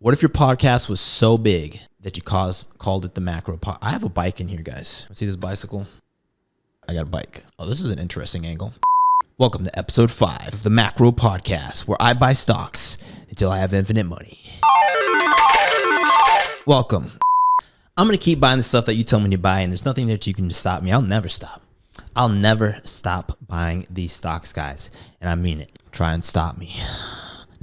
What if your podcast was so big that you called it the macro pod? I have a bike in here, guys. See this bicycle? I got a bike. Oh, this is an interesting angle. Welcome to episode 5 of the Macro Podcast, where I buy stocks until I have infinite money. Welcome. I'm going to keep buying the stuff that you tell me to buy, and there's nothing that you can stop me. I'll never stop. I'll never stop buying these stocks, guys. And I mean it. Try and stop me.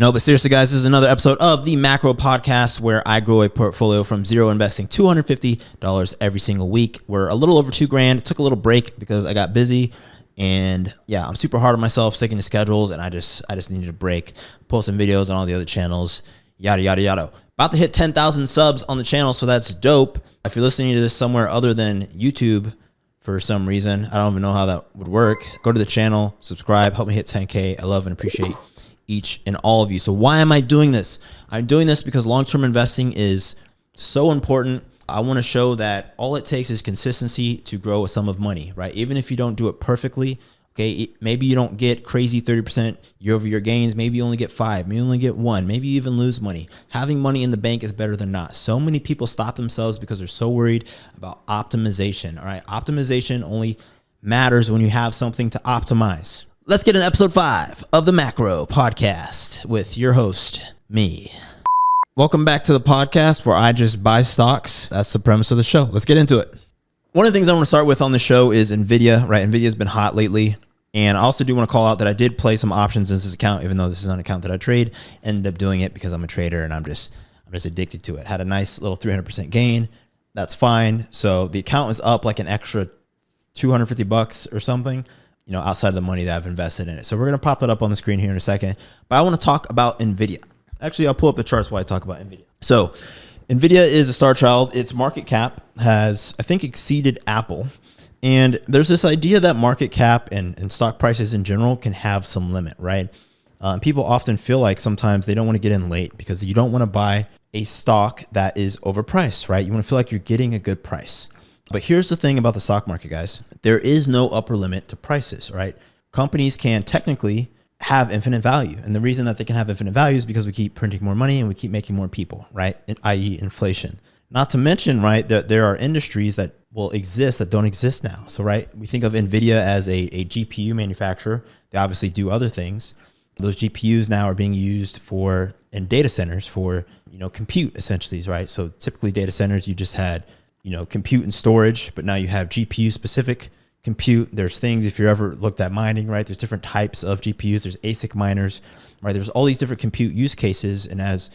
No, but seriously, guys, this is another episode of the Macro Podcast where I grow a portfolio from zero, investing $250 every single week. We're a little over $2,000. Took a little break because I got busy. And yeah, I'm super hard on myself, sticking to schedules, and I just needed a break. Posting videos on all the other channels, yada, yada, yada. About to hit 10,000 subs on the channel, so that's dope. If you're listening to this somewhere other than YouTube for some reason, I don't even know how that would work. Go to the channel, subscribe, help me hit 10K. I love and appreciate each and all of you. So why am I doing this? I'm doing this because long-term investing is so important. I want to show that all it takes is consistency to grow a sum of money, right? Even if you don't do it perfectly, okay, maybe you don't get crazy 30% year-over-year gains. Maybe you only get 5, maybe you only get 1, maybe you even lose money. Having money in the bank is better than not. So many people stop themselves because they're so worried about optimization, all right? Optimization only matters when you have something to optimize. Let's get into episode 5 of the Macro Podcast with your host, me. Welcome back to the podcast where I just buy stocks. That's the premise of the show. Let's get into it. One of the things I want to start with on the show is Nvidia, right? Nvidia's been hot lately. And I also do want to call out that I did play some options in this account, even though this is not an account that I trade. Ended up doing it because I'm a trader and I'm just addicted to it. Had a nice little 300% gain. That's fine. So the account is up like an extra $250 or something, you know, outside of the money that I've invested in it. So we're going to pop that up on the screen here in a second. But I want to talk about Nvidia. Actually, I'll pull up the charts while I talk about Nvidia. So Nvidia is a star child. Its market cap has, I think, exceeded Apple. And there's this idea that market cap and stock prices in general can have some limit, right? People often feel like sometimes they don't want to get in late because you don't want to buy a stock that is overpriced, right? You want to feel like you're getting a good price. But here's the thing about the stock market, guys. There is no upper limit to prices, right? Companies can technically have infinite value. And the reason that they can have infinite value is because we keep printing more money and we keep making more people, right? I.e. inflation. Not to mention, right, that there are industries that will exist that don't exist now. So, right, we think of Nvidia as a GPU manufacturer. They obviously do other things. Those GPUs now are being used in data centers for, compute essentially, right? So typically data centers, you just had, compute and storage, but now you have GPU specific compute. There's things, if you're ever looked at mining, right? There's different types of GPUs. There's ASIC miners, right? There's all these different compute use cases. And as,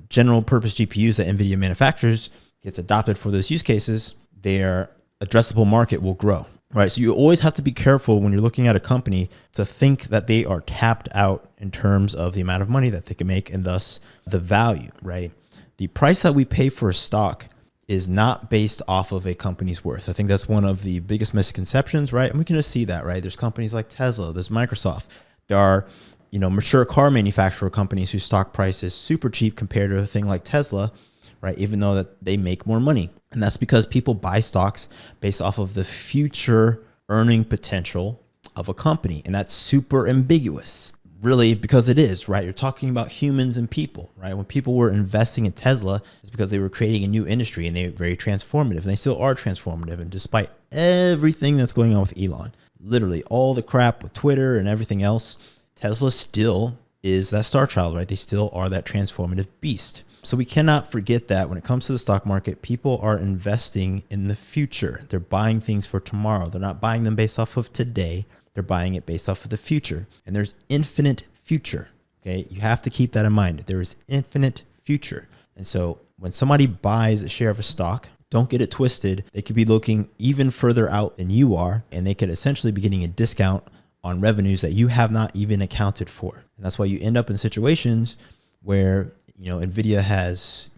general purpose GPUs that Nvidia manufactures gets adopted for those use cases, their addressable market will grow, right? So you always have to be careful when you're looking at a company to think that they are tapped out in terms of the amount of money that they can make and thus the value, right? The price that we pay for a stock is not based off of a company's worth. I think that's one of the biggest misconceptions, right? And we can just see that, right? There's companies like Tesla, there's Microsoft. There are, mature car manufacturer companies whose stock price is super cheap compared to a thing like Tesla, right? Even though that they make more money. And that's because people buy stocks based off of the future earning potential of a company. And that's super ambiguous, really, because it is, right? You're talking about humans and people, right? When people were investing in Tesla, it's because they were creating a new industry and they were very transformative, and they still are transformative. And despite everything that's going on with Elon, literally all the crap with Twitter and everything else, Tesla still is that star child, right? They still are that transformative beast. So we cannot forget that when it comes to the stock market, people are investing in the future. They're buying things for tomorrow. They're not buying them based off of today. They're buying it based off of the future. And there's infinite future, okay? You have to keep that in mind. There is infinite future. And so when somebody buys a share of a stock, don't get it twisted. They could be looking even further out than you are, and they could essentially be getting a discount on revenues that you have not even accounted for. And that's why you end up in situations where, Nvidia has,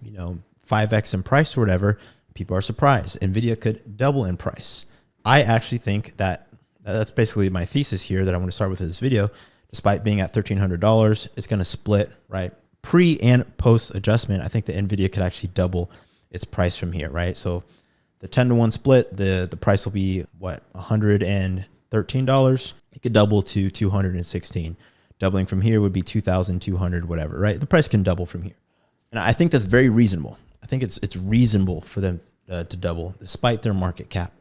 5x in price or whatever. People are surprised. Nvidia could double in price. I actually think that's basically my thesis here that I want to start with in this video. Despite being at $1,300, it's going to split, right? Pre and post adjustment. I think the Nvidia could actually double its price from here, right? So the 10-to-1 split, the price will be what, $113. It could double to $216. Doubling from here would be 2,200, whatever, right? The price can double from here. And I think that's very reasonable. I think it's reasonable for them to double despite their market cap.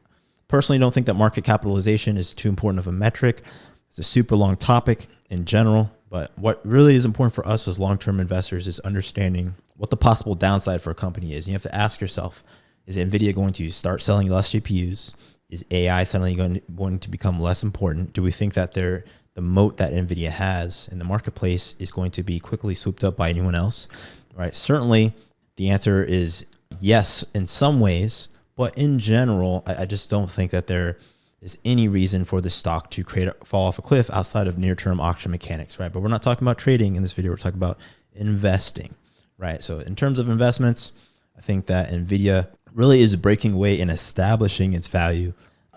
Personally, don't think that market capitalization is too important of a metric. It's a super long topic in general, but what really is important for us as long-term investors is understanding what the possible downside for a company is. And you have to ask yourself, is Nvidia going to start selling less GPUs? Is AI suddenly going to become less important? Do we think that the moat that Nvidia has in the marketplace is going to be quickly swooped up by anyone else? Right? Certainly, the answer is yes in some ways, but in general, I just don't think that there is any reason for the stock to fall off a cliff outside of near-term auction mechanics, right? But we're not talking about trading in this video. We're talking about investing, right? So in terms of investments, I think that Nvidia really is breaking away and establishing its value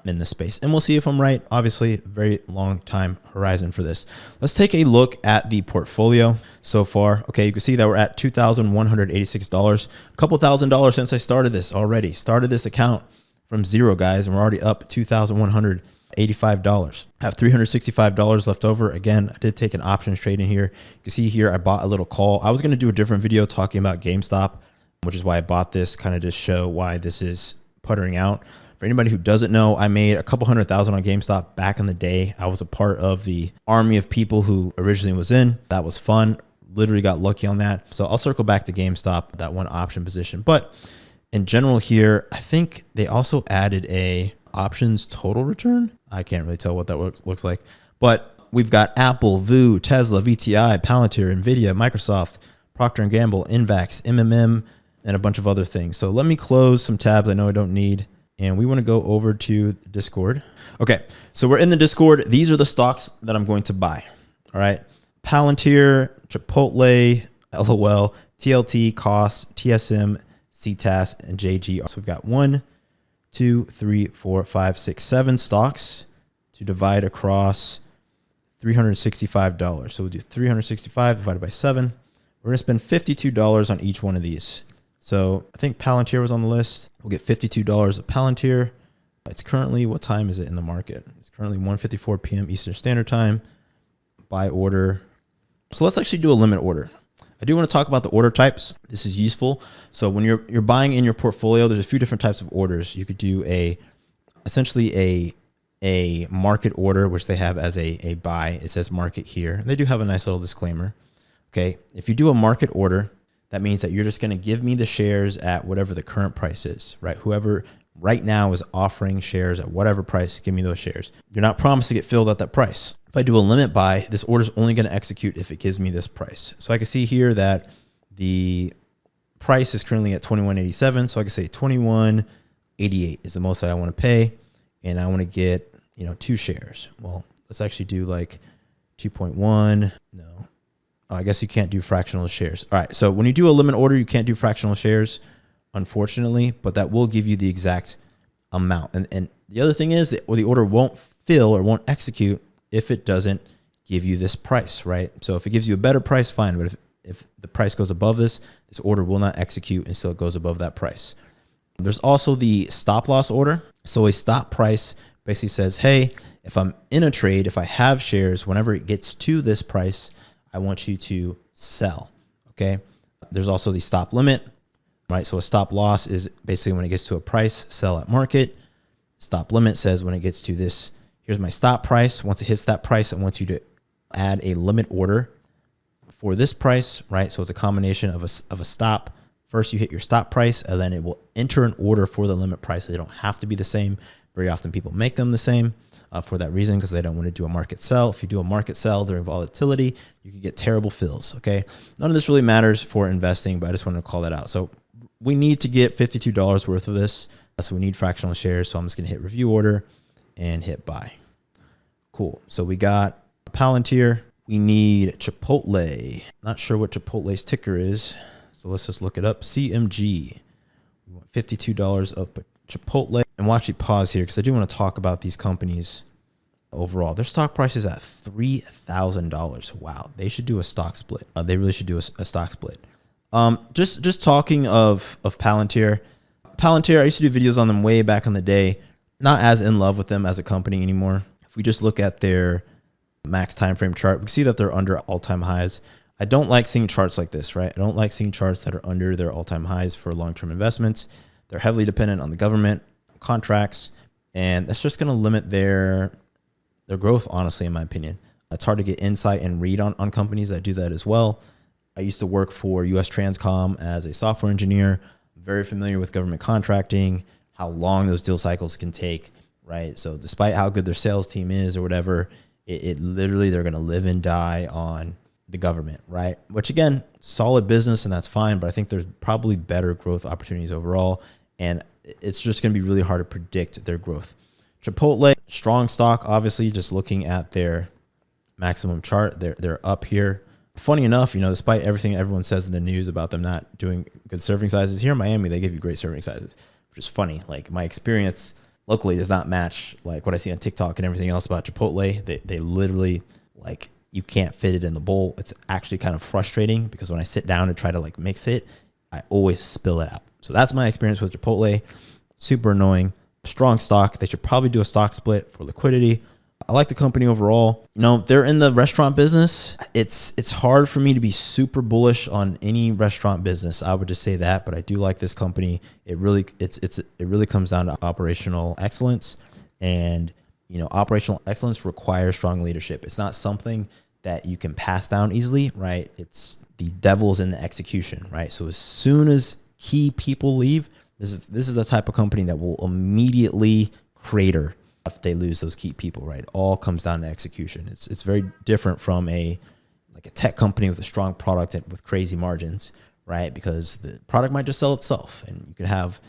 in the space. And we'll see if I'm right. Obviously, very long time horizon for this. Let's take a look at the portfolio so far. Okay, you can see that we're at $2,186, a couple $1,000 since I started this already. Started this account from zero, guys, and we're already up $2,185. I have $365 left over. Again, I did take an options trade in here. You can see here I bought a little call. I was going to do a different video talking about GameStop, which is why I bought this, kind of to show why this is puttering out. For anybody who doesn't know, I made a couple $100,000 on GameStop back in the day. I was a part of the army of people who originally was in. That was fun. Literally got lucky on that. So I'll circle back to GameStop, that one option position. But in general here, I think they also added a options total return. I can't really tell what that looks like. But we've got Apple, VU, Tesla, VTI, Palantir, Nvidia, Microsoft, Procter & Gamble, Invax, MMM, and a bunch of other things. So let me close some tabs I know I don't need. And we want to go over to Discord. Okay, so we're in the Discord. These are the stocks that I'm going to buy. All right, Palantir, Chipotle, LOL, TLT, Cost, TSM, CTAS, and JG. So we've got 1, 2, 3, 4, 5, 6, 7 stocks to divide across $365. So we'll do 365 divided by 7. We're going to spend $52 on each one of these. So I think Palantir was on the list. We'll get $52 of Palantir. It's currently, what time is it in the market? It's currently 1:54 p.m. Eastern Standard Time. Buy order. So let's actually do a limit order. I do want to talk about the order types. This is useful. So when you're buying in your portfolio, there's a few different types of orders. You could do essentially a market order, which they have as a buy. It says market here. And they do have a nice little disclaimer. Okay, if you do a market order, that means that you're just going to give me the shares at whatever the current price is, right? Whoever right now is offering shares at whatever price, give me those shares. You're not promised to get filled at that price. If I do a limit buy, this order is only going to execute if it gives me this price. So I can see here that the price is currently at $21.87. So I can say $21.88 is the most I want to pay. And I want to get, 2 shares. Well, let's actually do like 2.1. No. I guess you can't do fractional shares. All right. So when you do a limit order, you can't do fractional shares, unfortunately, but that will give you the exact amount. And the other thing is that the order won't fill or won't execute if it doesn't give you this price, right? So if it gives you a better price, fine. But if the price goes above this order will not execute until it goes above that price. There's also the stop loss order. So a stop price basically says, hey, if I'm in a trade, if I have shares, whenever it gets to this price, I want you to sell, okay? There's also the stop limit, right? So a stop loss is basically when it gets to a price, sell at market. Stop limit says when it gets to this, here's my stop price. Once it hits that price, I want you to add a limit order for this price, right? So it's a combination of a stop. First, you hit your stop price, and then it will enter an order for the limit price. They don't have to be the same. Very often people make them the same. For that reason, because they don't want to do a market sell. If you do a market sell during volatility, you can get terrible fills, okay? None of this really matters for investing, but I just wanted to call that out. So we need to get $52 worth of this. So we need fractional shares. So I'm just going to hit review order and hit buy. Cool. So we got Palantir. We need Chipotle. Not sure what Chipotle's ticker is. So let's just look it up. CMG. We want $52 of Chipotle. And we'll actually pause here because I do want to talk about these companies overall. Their stock price is at $3,000. Wow. They should do a stock split. They really should do a stock split. Just talking of Palantir. Palantir, I used to do videos on them way back in the day. Not as in love with them as a company anymore. If we just look at their max time frame chart, we can see that they're under all-time highs. I don't like seeing charts like this, right? I don't like seeing charts that are under their all-time highs for long-term investments. They're heavily dependent on the government contracts, and that's just going to limit their growth, honestly, in my opinion. It's hard to get insight and read on companies that do that as well. I used to work for US Transcom as a software engineer, very familiar with government contracting, how long those deal cycles can take, right? So despite how good their sales team is or whatever, it literally, they're going to live and die on the government, right? Which again, solid business, and that's fine, but I think there's probably better growth opportunities overall, and it's just going to be really hard to predict their growth. Chipotle, strong stock, obviously, just looking at their maximum chart, they're up here. Funny enough, despite everything everyone says in the news about them not doing good serving sizes, here in Miami, they give you great serving sizes, which is funny. Like, my experience locally does not match like what I see on TikTok and everything else about Chipotle. They literally, like, you can't fit it in the bowl. It's actually kind of frustrating because when I sit down and try to like mix it, I always spill it out. So that's my experience with Chipotle. Super annoying. Strong stock. They should probably do a stock split for liquidity. I like the company overall. They're in the restaurant business. It's hard for me to be super bullish on any restaurant business. I would just say that, but I do like this company. It really comes down to operational excellence, and operational excellence requires strong leadership. It's not something that you can pass down easily, right? It's the devil's in the execution, right? So as soon as key people leave, this is the type of company that will immediately crater if they lose those key people, right? It all comes down to execution. It's very different from a tech company with a strong product and with crazy margins, right? Because the product might just sell itself, and you could have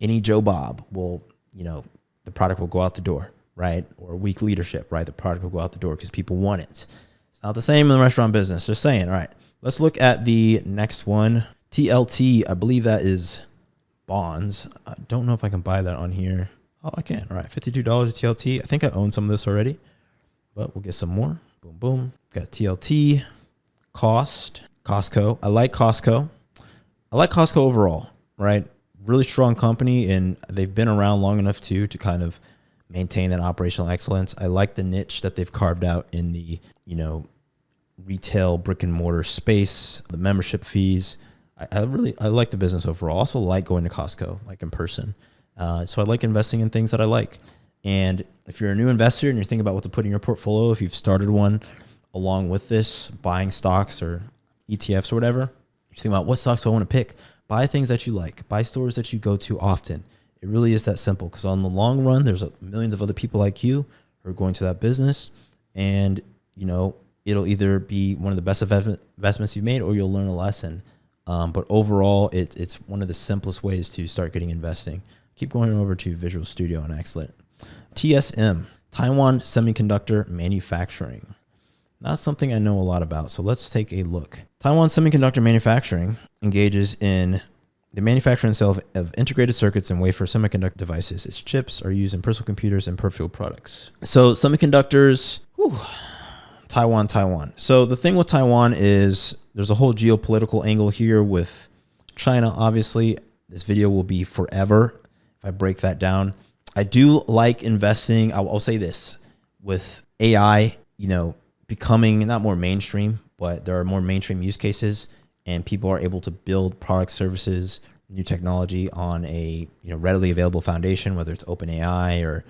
any Joe Bob the product will go out the door, right? Or weak leadership, right? The product will go out the door because people want it. It's not the same in the restaurant business. Just saying. All right, let's look at the next one. TLT, I believe that is bonds. I don't know if I can buy that on here. Oh, I can. All right, $52 TLT. I think I own some of this already, but we'll get some more. Boom, boom. Got TLT, Costco. I like Costco. I like Costco overall, right? Really strong company, and they've been around long enough to kind of maintain that operational excellence. I like the niche that they've carved out in the, retail brick and mortar space, the membership fees. I like the business overall. I also like going to Costco, like in person. So I like investing in things that I like. And if you're a new investor and you're thinking about what to put in your portfolio, if you've started one along with this, buying stocks or ETFs or whatever, you're thinking about what stocks do I want to pick. Buy things that you like. Buy stores that you go to often. It really is that simple, because on the long run, there's millions of other people like you who are going to that business, and it'll either be one of the best investments you've made, or you'll learn a lesson. But overall, it's one of the simplest ways to start getting investing. Keep going over to Visual Studio and excellent. TSM, Taiwan Semiconductor Manufacturing. Not something I know a lot about, so let's take a look. Taiwan Semiconductor Manufacturing engages in the manufacture and sale of integrated circuits and wafer semiconductor devices. Its chips are used in personal computers and peripheral products. So semiconductors, Taiwan. So the thing with Taiwan is there's a whole geopolitical angle here with China. Obviously, this video will be forever if I break that down. I do like investing. I'll say this, with AI, becoming not more mainstream, but there are more mainstream use cases, and people are able to build product, services, new technology on a readily available foundation, whether it's OpenAI or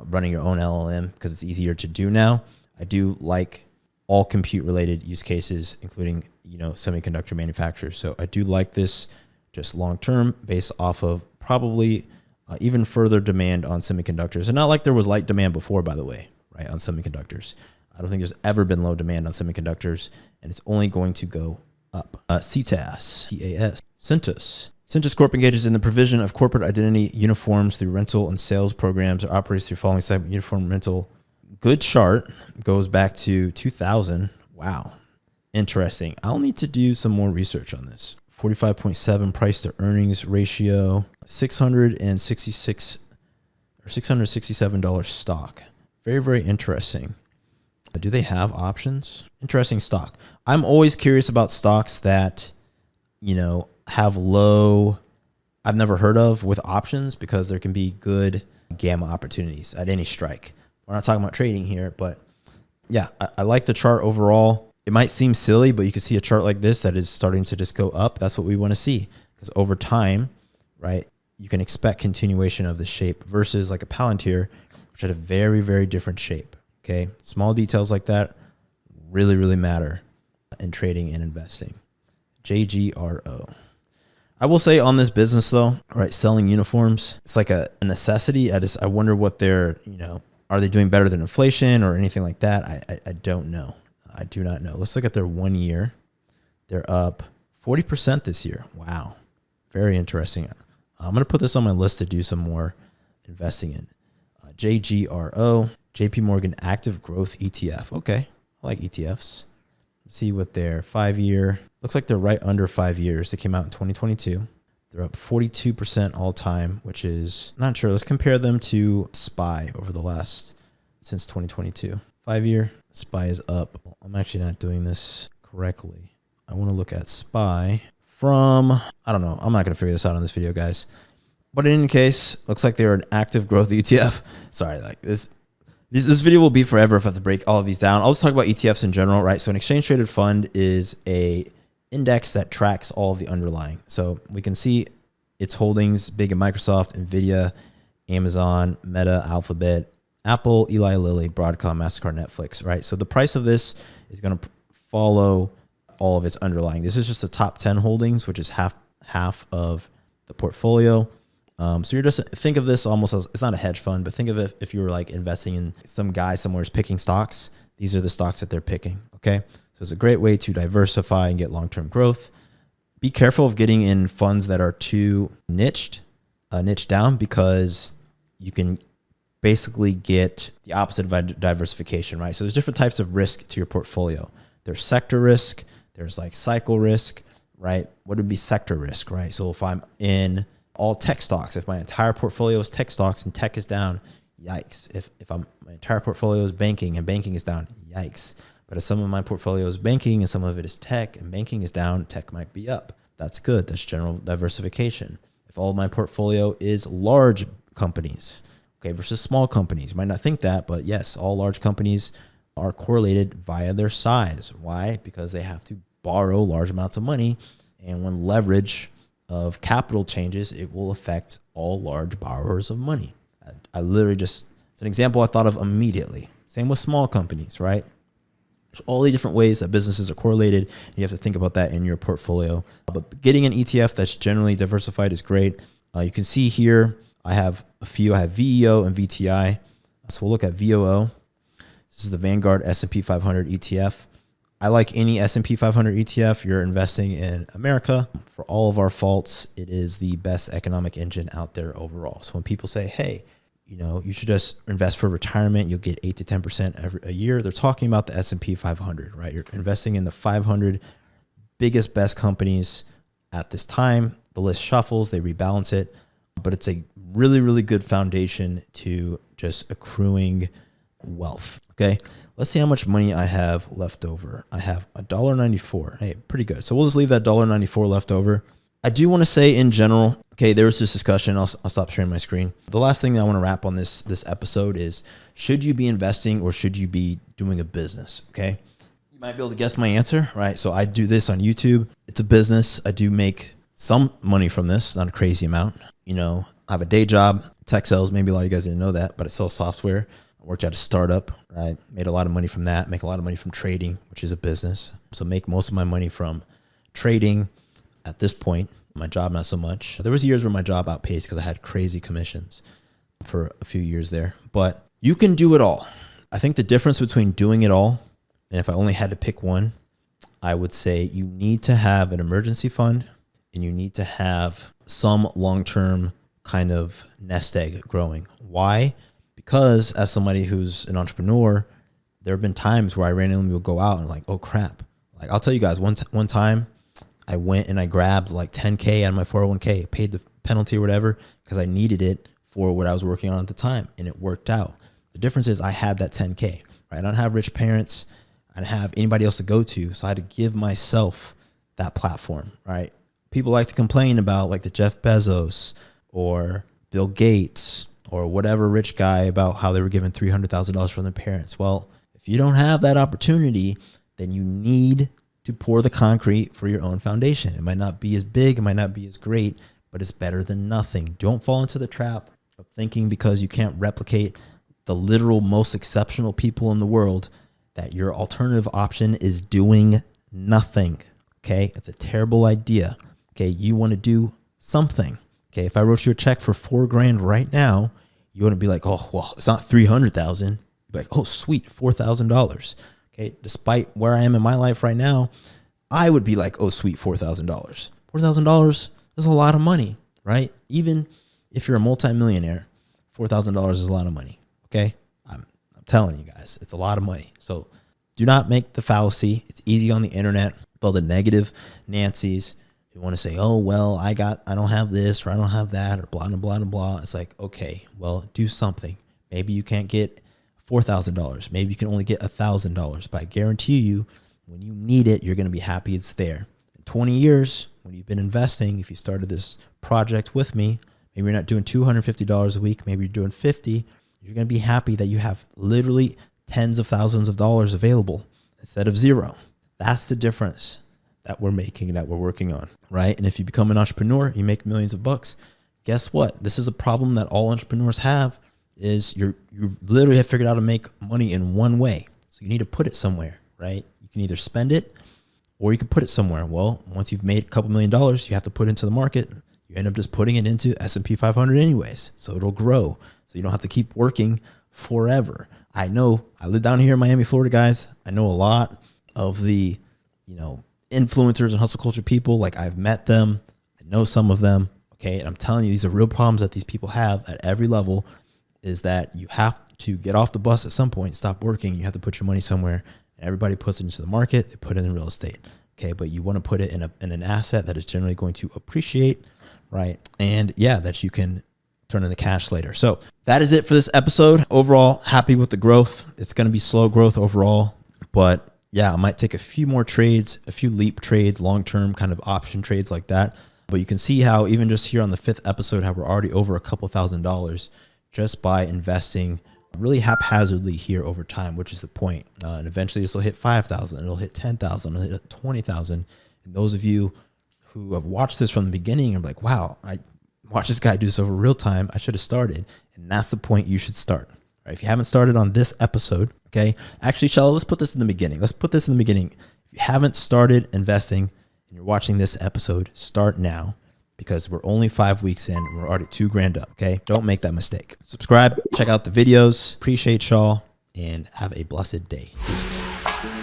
running your own LLM, because it's easier to do now. I do like all compute related use cases, including semiconductor manufacturers. So I do like this just long term, based off of probably even further demand on semiconductors, and not like there was light demand before, by the way, right, on semiconductors. I don't think there's ever been low demand on semiconductors, and it's only going to go up. CTAS, Cintas Corp engages in the provision of corporate identity uniforms through rental and sales programs, or operates through following segment uniform rental. Good chart, goes back to 2000. Wow, interesting. I'll need to do some more research on this. 45.7 price to earnings ratio, $667 stock. Very, very interesting. Do they have options? Interesting stock. I'm always curious about stocks that, have low, I've never heard of, with options, because there can be good gamma opportunities at any strike. We're not talking about trading here, but yeah, I like the chart overall. It might seem silly, but you can see a chart like this that is starting to just go up. That's what we want to see, because over time, right, you can expect continuation of the shape versus like a Palantir, which had a very, very different shape. Okay. Small details like that really, really matter in trading and investing. JGRO. I will say on this business though, right, selling uniforms, it's like a necessity. I wonder what they're, are they doing better than inflation or anything like that? I don't know. I do not know. Let's look at their 1 year. They're up 40% this year. Wow. Very interesting. I'm going to put this on my list to do some more investing in. JGRO, JP Morgan Active Growth ETF. Okay. I like ETFs. Let's see what their 5 year, looks like they're right under 5 years. They came out in 2022. They're up 42% all time, which is not sure. Let's compare them to SPY over the last, since 2022. 5 year, SPY is up. I'm actually not doing this correctly. I want to look at SPY from, I don't know. I'm not going to figure this out on this video, guys. But in any case, looks like they're an active growth ETF. Sorry, like this video will be forever if I have to break all of these down. I'll just talk about ETFs in general, right? So an exchange traded fund is a index that tracks all of the underlying. So we can see its holdings big in Microsoft, Nvidia, Amazon, Meta, Alphabet, Apple, Eli Lilly, Broadcom, MasterCard, Netflix, right? So the price of this is going to follow all of its underlying. This is just the top 10 holdings, which is half of the portfolio. So you're just, think of this almost as, it's not a hedge fund, but think of it if you were like investing in some guy somewhere is picking stocks. These are the stocks that they're picking. Okay. So it's a great way to diversify and get long-term growth. Be careful of getting in funds that are too niched down, because you can basically get the opposite of diversification, right? So there's different types of risk to your portfolio. There's sector risk. There's like cycle risk, right? What would be sector risk, right? So if I'm in all tech stocks, if my entire portfolio is tech stocks and tech is down, yikes. If my entire portfolio is banking and banking is down, yikes. But if some of my portfolio is banking and some of it is tech and banking is down, tech might be up. That's good. That's general diversification. If all of my portfolio is large companies, okay, versus small companies, you might not think that, but yes, all large companies are correlated via their size. Why? Because they have to borrow large amounts of money, and when leverage of capital changes, it will affect all large borrowers of money. I literally just, it's an example I thought of immediately. Same with small companies, right? There's all the different ways that businesses are correlated. And you have to think about that in your portfolio. But getting an ETF that's generally diversified is great. You can see here, I have a few. I have VEO and VTI. So we'll look at VOO. This is the Vanguard S&P 500 ETF. I like any S&P 500 ETF. You're investing in America. For all of our faults, it is the best economic engine out there overall. So when people say, hey, you should just invest for retirement, you'll get 8 to 10% a year, they're talking about the S&P 500, right? You're investing in the 500 biggest, best companies at this time. The list shuffles, they rebalance it, but it's a really, really good foundation to just accruing wealth. Okay. Let's see how much money I have left over. I have $1.94. Hey, pretty good. So we'll just leave that $1.94 left over. I do want to say in general, okay, there was this discussion. I'll stop sharing my screen. The last thing that I want to wrap on this episode is, should you be investing or should you be doing a business? Okay. You might be able to guess my answer, right? So I do this on YouTube. It's a business. I do make some money from this, not a crazy amount. I have a day job, tech sales. Maybe a lot of you guys didn't know that, but I sell software. I worked at a startup. I made a lot of money from that, make a lot of money from trading, which is a business. So make most of my money from trading at this point. My job, not so much. There was years where my job outpaced because I had crazy commissions for a few years there. But you can do it all. I think the difference between doing it all, and if I only had to pick one, I would say you need to have an emergency fund and you need to have some long-term kind of nest egg growing. Why? Because as somebody who's an entrepreneur, there have been times where I randomly will go out and like, oh crap. Like I'll tell you guys, one time I went and I grabbed like 10K out of my 401k, paid the penalty or whatever, because I needed it for what I was working on at the time, and it worked out. The difference is I had that 10K, right? I don't have rich parents. I didn't have anybody else to go to. So I had to give myself that platform, right? People like to complain about like the Jeff Bezos or Bill Gates or whatever rich guy about how they were given $300,000 from their parents. Well, if you don't have that opportunity, then you need to pour the concrete for your own foundation. It might not be as big, it might not be as great, but it's better than nothing. Don't fall into the trap of thinking because you can't replicate the literal most exceptional people in the world that your alternative option is doing nothing. Okay, it's a terrible idea. Okay, you want to do something. Okay, if I wrote you a check for $4,000 right now, you wouldn't be like, oh, well, it's not 300,000. You'd be like, oh, sweet, $4,000. Okay, despite where I am in my life right now, I would be like, oh, sweet, $4,000. $4,000 is a lot of money, right? Even if you're a multimillionaire, $4,000 is a lot of money. Okay, I'm telling you guys, it's a lot of money. So do not make the fallacy. It's easy on the internet. All the negative Nancy's who want to say, oh, well, I don't have this, or I don't have that, or blah, blah, blah, blah, blah. It's like, okay, well, do something. Maybe you can't get $4,000. Maybe you can only get $1,000. But I guarantee you, when you need it, you're going to be happy it's there. In 20 years, when you've been investing, if you started this project with me, maybe you're not doing $250 a week, maybe you're doing $50, you're going to be happy that you have literally tens of thousands of dollars available instead of zero. That's the difference that we're making, that we're working on, right? And if you become an entrepreneur, you make millions of bucks. Guess what? This is a problem that all entrepreneurs have, is you literally have figured out how to make money in one way. So you need to put it somewhere, right? You can either spend it or you can put it somewhere. Well, once you've made a couple $1 million, you have to put it into the market. You end up just putting it into S&P 500 anyways. So it'll grow. So you don't have to keep working forever. I know, I live down here in Miami, Florida, guys. I know a lot of the, influencers and hustle culture people. Like, I've met them. I know some of them. Okay. And I'm telling you, these are real problems that these people have at every level, is that you have to get off the bus at some point, stop working. You have to put your money somewhere, and everybody puts it into the market. They put it in real estate. Okay. But you want to put it in an asset that is generally going to appreciate, right? And yeah, that you can turn into cash later. So that is it for this episode. Overall, happy with the growth. It's going to be slow growth overall, but yeah, I might take a few more trades, a few leap trades, long-term kind of option trades like that. But you can see how even just here on the 5th episode, how we're already over a couple $1,000s just by investing really haphazardly here over time, which is the point. And eventually this will hit 5,000, it'll hit 10,000, it'll hit 20,000. And those of you who have watched this from the beginning are like, wow, I watched this guy do this over real time. I should have started. And that's the point you should start. Right? If you haven't started on this episode, okay, actually, Shella, let's put this in the beginning. Let's put this in the beginning. If you haven't started investing and you're watching this episode, start now, because we're only 5 weeks in and we're already $2,000 up. Okay, don't make that mistake. Subscribe, check out the videos. Appreciate y'all, and have a blessed day. Deuces.